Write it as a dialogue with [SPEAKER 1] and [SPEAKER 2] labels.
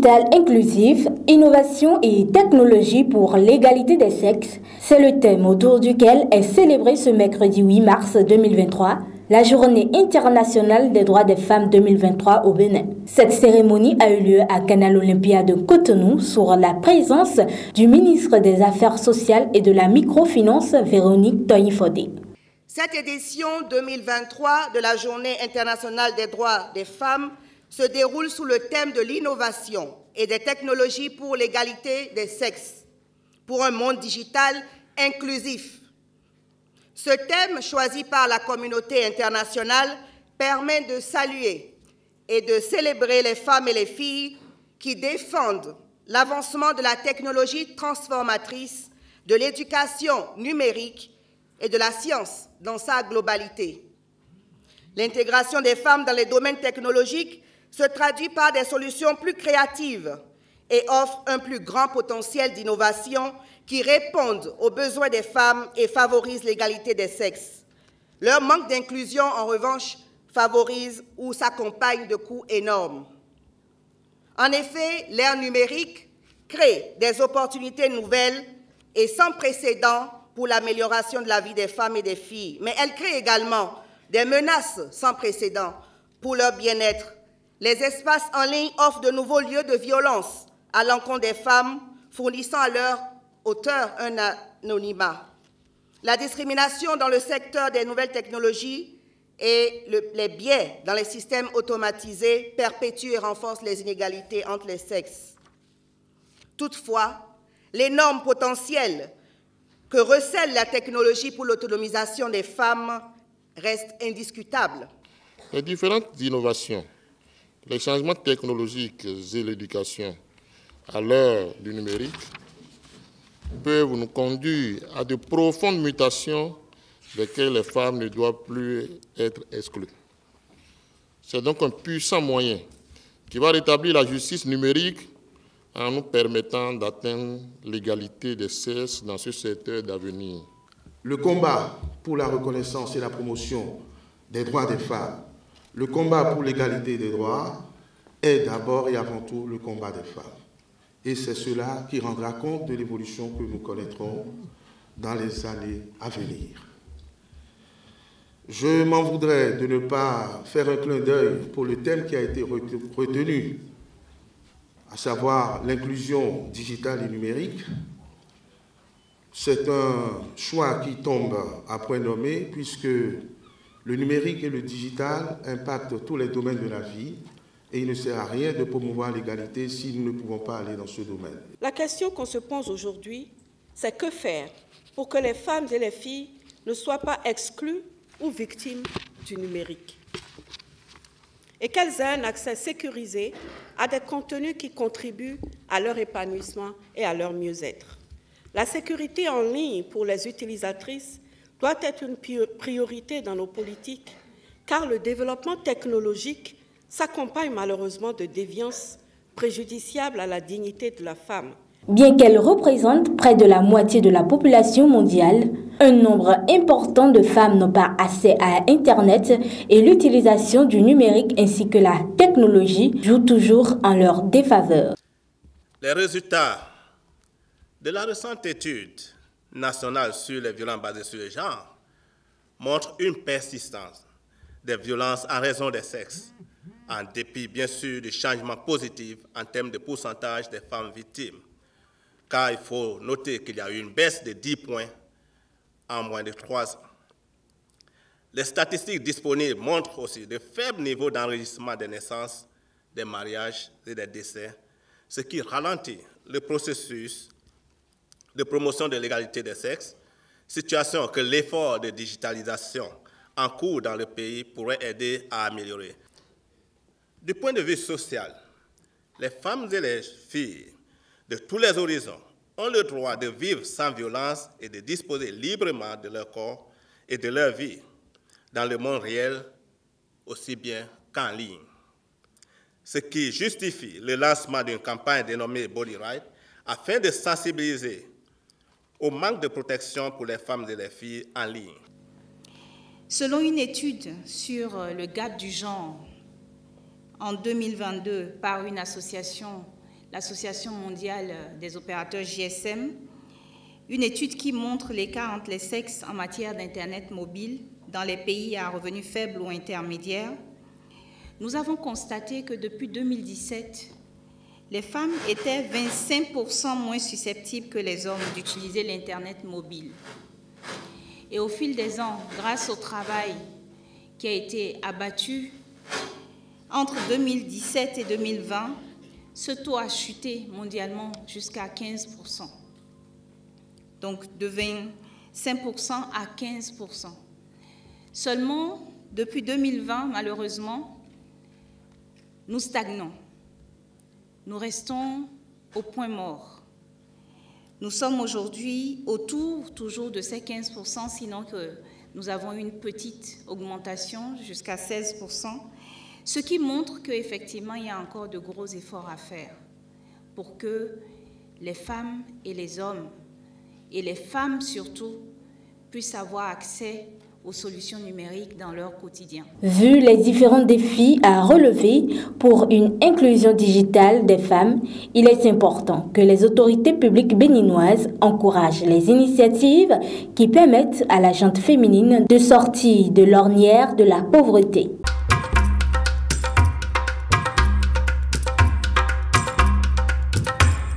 [SPEAKER 1] digital inclusif, innovation et technologie pour l'égalité des sexes, c'est le thème autour duquel est célébré ce mercredi 8 mars 2023 la Journée internationale des droits des femmes 2023 au Bénin. Cette cérémonie a eu lieu à Canal Olympia de Cotonou sous la présence du ministre des Affaires sociales et de la microfinance Véronique Toyi-Fodé.
[SPEAKER 2] Cette édition 2023 de la Journée internationale des droits des femmes se déroule sous le thème de l'innovation et des technologies pour l'égalité des sexes, pour un monde digital inclusif. Ce thème, choisi par la communauté internationale, permet de saluer et de célébrer les femmes et les filles qui défendent l'avancement de la technologie transformatrice, de l'éducation numérique et de la science dans sa globalité. L'intégration des femmes dans les domaines technologiques se traduit par des solutions plus créatives et offre un plus grand potentiel d'innovation qui répondent aux besoins des femmes et favorisent l'égalité des sexes. Leur manque d'inclusion, en revanche, favorise ou s'accompagne de coûts énormes. En effet, l'ère numérique crée des opportunités nouvelles et sans précédent pour l'amélioration de la vie des femmes et des filles, mais elle crée également des menaces sans précédent pour leur bien-être. Les espaces en ligne offrent de nouveaux lieux de violence à l'encontre des femmes, fournissant à leur auteur un anonymat. La discrimination dans le secteur des nouvelles technologies et les biais dans les systèmes automatisés perpétuent et renforcent les inégalités entre les sexes. Toutefois, l'énorme potentiel que recèle la technologie pour l'autonomisation des femmes reste indiscutable.
[SPEAKER 3] Les différentes innovations, les changements technologiques et l'éducation à l'heure du numérique peuvent nous conduire à de profondes mutations desquelles les femmes ne doivent plus être exclues. C'est donc un puissant moyen qui va rétablir la justice numérique en nous permettant d'atteindre l'égalité des sexes dans ce secteur d'avenir.
[SPEAKER 4] Le combat pour la reconnaissance et la promotion des droits des femmes, le combat pour l'égalité des droits est d'abord et avant tout le combat des femmes. Et c'est cela qui rendra compte de l'évolution que nous connaîtrons dans les années à venir. Je m'en voudrais de ne pas faire un clin d'œil pour le thème qui a été retenu, à savoir l'inclusion digitale et numérique. C'est un choix qui tombe à point nommé puisque le numérique et le digital impactent tous les domaines de la vie et il ne sert à rien de promouvoir l'égalité si nous ne pouvons pas aller dans ce domaine.
[SPEAKER 5] La question qu'on se pose aujourd'hui, c'est que faire pour que les femmes et les filles ne soient pas exclues ou victimes du numérique et qu'elles aient un accès sécurisé à des contenus qui contribuent à leur épanouissement et à leur mieux-être. La sécurité en ligne pour les utilisatrices doit être une priorité dans nos politiques, car le développement technologique s'accompagne malheureusement de déviances préjudiciables à la dignité de la femme.
[SPEAKER 1] Bien qu'elle représente près de la moitié de la population mondiale, un nombre important de femmes n'ont pas accès à Internet et l'utilisation du numérique ainsi que la technologie joue toujours en leur défaveur.
[SPEAKER 6] Les résultats de la récente étude nationale sur les violences basées sur le genre montrent une persistance des violences en raison des sexes, en dépit bien sûr du changement positif en termes de pourcentage des femmes victimes, car il faut noter qu'il y a eu une baisse de 10 points en moins de 3 ans. Les statistiques disponibles montrent aussi de faibles niveaux d'enregistrement des naissances, des mariages et des décès, ce qui ralentit le processus de promotion de l'égalité des sexes, situation que l'effort de digitalisation en cours dans le pays pourrait aider à améliorer. Du point de vue social, les femmes et les filles de tous les horizons ont le droit de vivre sans violence et de disposer librement de leur corps et de leur vie dans le monde réel aussi bien qu'en ligne. Ce qui justifie le lancement d'une campagne dénommée Body Right afin de sensibiliser au manque de protection pour les femmes et les filles en ligne.
[SPEAKER 7] Selon une étude sur le gap du genre en 2022 par une association l'Association mondiale des opérateurs GSM, une étude qui montre l'écart entre les sexes en matière d'Internet mobile dans les pays à revenus faibles ou intermédiaires, nous avons constaté que depuis 2017, les femmes étaient 25% moins susceptibles que les hommes d'utiliser l'Internet mobile. Et au fil des ans, grâce au travail qui a été abattu entre 2017 et 2020, ce taux a chuté mondialement jusqu'à 15%. Donc de 25% à 15%. Seulement, depuis 2020, malheureusement, nous stagnons. Nous restons au point mort. Nous sommes aujourd'hui autour toujours de ces 15%, sinon que nous avons une petite augmentation jusqu'à 16%, ce qui montre qu'effectivement, il y a encore de gros efforts à faire pour que les femmes et les hommes, et les femmes surtout, puissent avoir accès aux solutions numériques dans leur quotidien.
[SPEAKER 1] Vu les différents défis à relever pour une inclusion digitale des femmes, il est important que les autorités publiques béninoises encouragent les initiatives qui permettent à la gente féminine de sortir de l'ornière de la pauvreté.